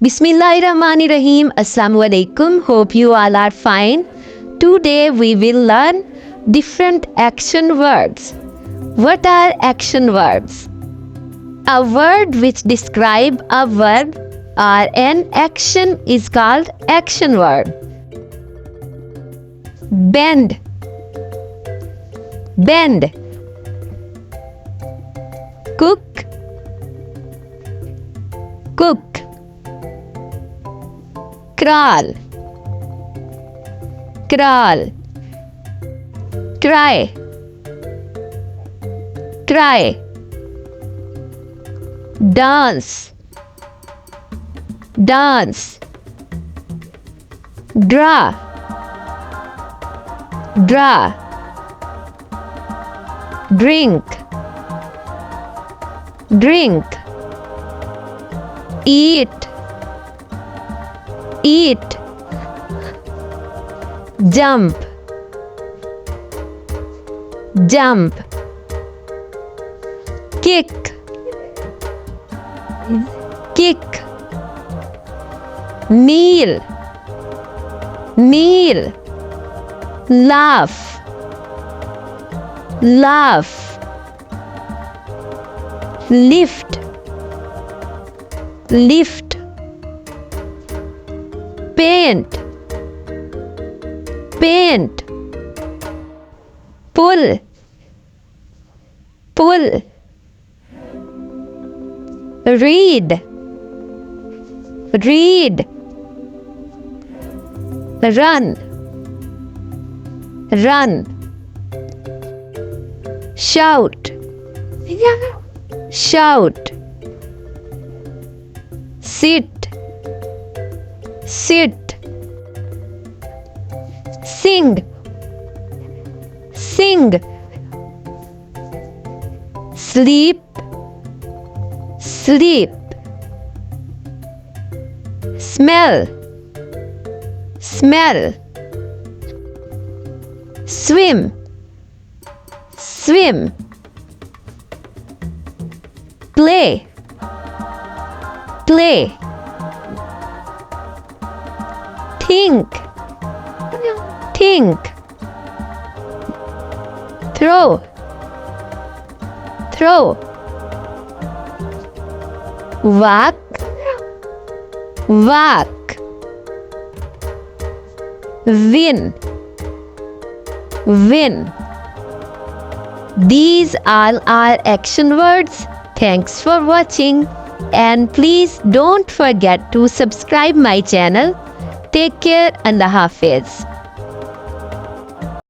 Bismillahirrahmanirrahim. Assalamu alaikum. Hope you all are fine. Today we will learn different action verbs. What are action verbs? A word which describe a verb or an action is called action verb. Bend. Bend. Cook. Cook. Crawl. Crawl. Try. Try. Dance. Dance. Draw. Draw. Drink. Drink. Eat. Eat. Jump. Jump. Kick. Kick. Kneel. Kneel. Laugh. Laugh. Lift. Lift. Paint. Paint. Pull. Pull. Read. Read. Run. Run. Shout. Shout. Sit. Sit. Sing. Sing. Sleep. Sleep. Smell. Smell. Swim. Swim. Play. Play. Think. Think. Throw. Throw. Walk. Walk. Win. Win. These all are action words. Thanks for watching, and please don't forget to subscribe my channel. Take care. Allah Hafiz.